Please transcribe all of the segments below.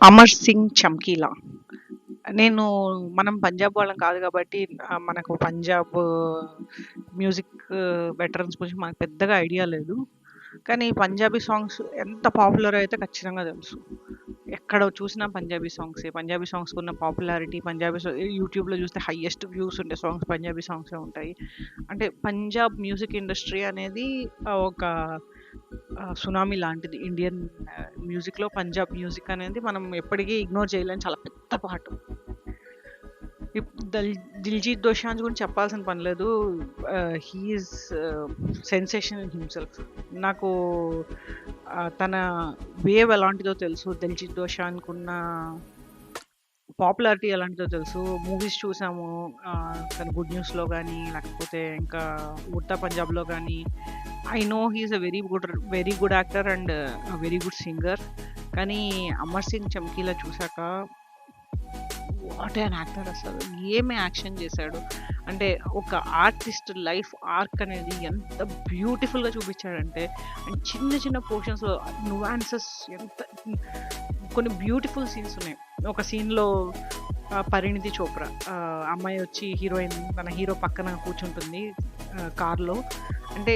అమర్ సింగ్ చమ్కీలా. నేను మనం పంజాబ్ వాళ్ళం కాదు కాబట్టి మనకు పంజాబ్ మ్యూజిక్ వెటరన్స్ గురించి మనకు పెద్దగా ఐడియా లేదు. కానీ పంజాబీ సాంగ్స్ ఎంత పాపులర్ అయితే ఖచ్చితంగా తెలుసు. ఎక్కడ చూసినా పంజాబీ సాంగ్సే. పంజాబీ సాంగ్స్‌కి ఉన్న పాపులారిటీ యూట్యూబ్‌లో చూస్తే హైయెస్ట్ వ్యూస్ ఉండే సాంగ్స్ పంజాబీ సాంగ్సే ఉంటాయి. అంటే పంజాబ్ మ్యూజిక్ ఇండస్ట్రీ అనేది ఒక సునామీ లాంటిది. ఇండియన్ మ్యూజిక్‌లో పంజాబ్ మ్యూజిక్ అనేది మనం ఎప్పటికీ ఇగ్నోర్ చేయలేని చాలా పెద్ద పార్ట్. 'దిల్‌జీత్ దోసాంజ్' గురించి చెప్పాల్సిన పని లేదు. He is sensation in himself. నాకు తన వేవ్ ఎలాంటిదో తెలుసు. 'దిల్‌జీత్ దోసాంజ్‌కున్న పాపులారిటీ ఎలాంటిదో తెలుసు. మూవీస్ చూసాము. తను 'గుడ్ న్యూస్‌లో' గానీ, లేకపోతే ఇంకా 'ఉడతా పంజాబ్‌లో' గానీ, I know he is very good actor and very good singer. కానీ 'అమర్ సింగ్ చమ్కీలా' చూసాక వాట్ ఎన్ యాక్టర్ అసలు. ఏమి యాక్షన్ చేశాడు. అంటే ఒక ఆర్టిస్ట్ లైఫ్ ఆర్క్ అనేది ఎంత బ్యూటిఫుల్‌గా చూపించాడంటే, అండ్ చిన్న చిన్న పోర్షన్స్‌లో నువాన్సెస్ ఎంత కొన్ని బ్యూటిఫుల్ సీన్స్ ఉన్నాయి. ఒక సీన్‌లో పరిణితి చోప్రా అమ్మాయి వచ్చి హీరోయిన్ తన హీరో పక్కన కూర్చుంటుంది కార్‌లో. అంటే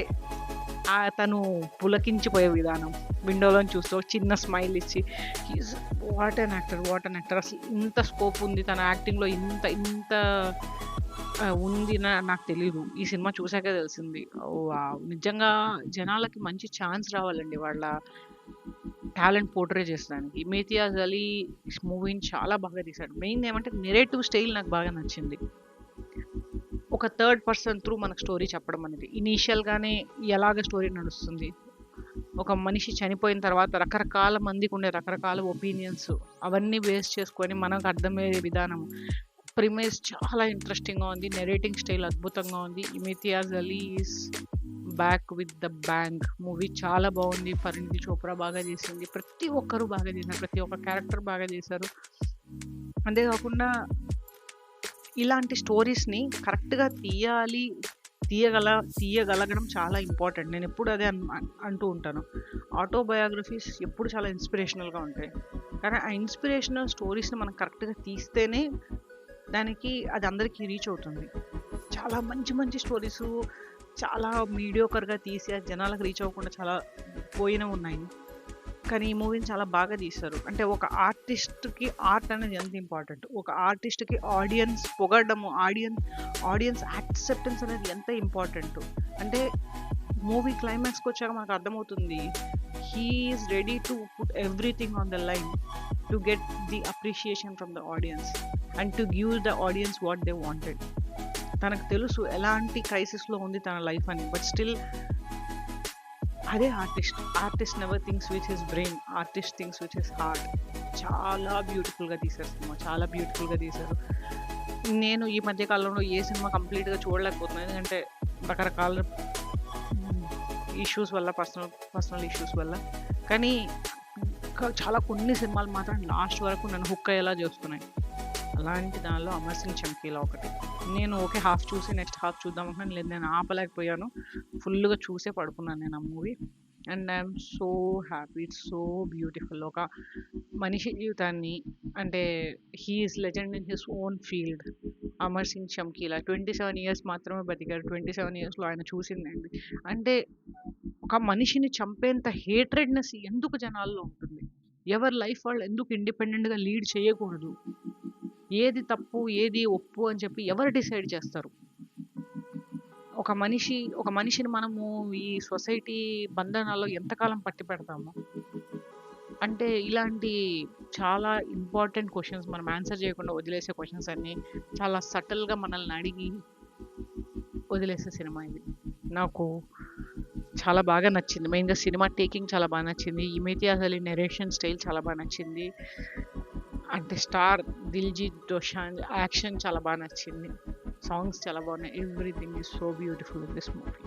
తను పులకించిపోయే విధానం, విండోలోంచి చూస్తూ ఒక చిన్న స్మైల్ ఇచ్చి he's what an actor, what an actor. అసలు ఇంత స్కోప్ ఉంది తన యాక్టింగ్‌లో, ఇంత ఇంత ఉంది నాకు తెలీదు. ఈ సినిమా చూసాకే తెలిసింది. వావ్! నిజంగా జనాలకి మంచి ఛాన్స్ రావాలండి వాళ్ళ టాలెంట్ పోర్ట్రే చేసడానికి. 'ఇమితియాజ్ అలీ' మూవీని చాలా బాగా తీశాడు. మెయిన్ ఏమంటే నెరేటివ్ స్టైల్ నాకు బాగా నచ్చింది. ఒక థర్డ్ పర్సన్ త్రూ మనకు స్టోరీ చెప్పడం అనేది. ఇనీషియల్‌గానే ఎలాగ స్టోరీ నడుస్తుంది. ఒక మనిషి చనిపోయిన తర్వాత రకరకాల మందికి ఉండే రకరకాల ఒపీనియన్స్ అవన్నీ బేస్ చేసుకొని మనకు అర్థమయ్యే విధానం. ప్రిమైస్ చాలా ఇంట్రెస్టింగ్‌గా ఉంది. నెరేటింగ్ స్టైల్ అద్భుతంగా ఉంది. 'Imtiaz Ali is back with the bang' movie చాలా బాగుంది. పరిణితి చోప్రా బాగా చేసింది. ప్రతి ఒక్కరు బాగా చేశారు. ప్రతి ఒక్క క్యారెక్టర్ బాగా చేశారు. అంతేకాకుండా ఇలాంటి స్టోరీస్‌ని కరెక్ట్‌గా తీయగలగడం చాలా ఇంపార్టెంట్. నేను ఎప్పుడు అదే అంటూ ఉంటాను. ఆటోబయోగ్రఫీస్ ఎప్పుడు చాలా ఇన్స్పిరేషనల్‌గా ఉంటాయి. కానీ ఆ ఇన్స్పిరేషనల్ స్టోరీస్‌ని మనం కరెక్ట్‌గా తీస్తేనే అది అందరికీ రీచ్ అవుతుంది. చాలా మంచి మంచి స్టోరీసు చాలా మీడియోకర్‌గా తీసి అది జనాలకు రీచ్ అవ్వకుండా చాలా పోయినవి ఉన్నాయి. కానీ ఈ మూవీని చాలా బాగా తీశారు. అంటే ఒక ఆర్టిస్ట్‌కి ఆర్ట్ అనేది ఎంత ఇంపార్టెంట్. ఒక ఆర్టిస్ట్‌కి ఆడియన్స్ పొగడము, ఆడియన్స్ యాక్సెప్టెన్స్ అనేది ఎంత ఇంపార్టెంట్. అంటే మూవీ క్లైమాక్స్‌కి వచ్చాక మనకు అర్థమవుతుంది. He is ready to put everything on the line to get the appreciation from the audience and to give the audience what they wanted. తనకు తెలుసు ఎలాంటి క్రైసిస్‌లో ఉంది తన లైఫ్ అని. బట్ స్టిల్ అదే artist never thinks with his brain, artist thinks with his heart. చాలా బ్యూటిఫుల్‌గా తీశారు సినిమా. చాలా బ్యూటిఫుల్‌గా తీశారు. నేను ఈ మధ్య కాలంలో ఏ సినిమా కంప్లీట్‌గా చూడలేకపోతున్నాను. ఎందుకంటే రకరకాల ఇష్యూస్ వల్ల, పర్సనల్ ఇష్యూస్ వల్ల. కానీ చాలా కొన్ని సినిమాలు మాత్రం లాస్ట్ వరకు నన్ను హుక్ అయ్యేలా చేస్తున్నాయి. అలాంటి దానిలో 'అమర్ సింగ్ చమ్కీలా' ఒకటి. నేను హాఫ్ చూసి నెక్స్ట్ హాఫ్ చూద్దాం అనుకున్నాను. లేదు, నేను ఆపలేకపోయాను. ఫుల్‌గా చూసే పడుకున్నాను నేను ఆ movie. And I'm so happy. It's so beautiful. ఒక మనిషి జీవితాన్ని అంటే he is legend in his own field. 'Amar Singh చమ్కీలా' 27 years మాత్రమే బతికాడు. 27 ఇయర్స్‌లో ఆయన చూసిందేంటి అంటే ఒక మనిషిని చంపేంత హేట్రెడ్‌నెస్ ఎందుకు జనాల్లో ఉంటుంది? ఎవరి లైఫ్ వాళ్ళు ఎందుకు ఇండిపెండెంట్‌గా లీడ్ చేయకూడదు? ఏది తప్పు, ఏది ఒప్పు అని చెప్పి ఎవరు డిసైడ్ చేస్తారు? ఒక మనిషిని మనము ఈ సొసైటీ బంధనాల్లో ఎంతకాలం పట్టి పెడతాము? అంటే ఇలాంటి చాలా ఇంపార్టెంట్ క్వెషన్స్ మనం ఆన్సర్ చేయకుండా వదిలేసే క్వెషన్స్ అన్నీ చాలా సటిల్‌గా మనల్ని అడిగి వదిలేసే సినిమా ఇది. నాకు చాలా బాగా నచ్చింది. మెయిన్‌గా సినిమా టేకింగ్ చాలా బాగా నచ్చింది. 'ఇమితియాజ్ అలీ' నెరేషన్ స్టైల్ చాలా బాగా నచ్చింది. అంటే స్టార్ 'దిల్‌జీత్ దోసాంజ్' యాక్షన్ చాలా బాగా నచ్చింది. సాంగ్స్ చాలా బాగున్నాయి. Everything is so beautiful in this movie.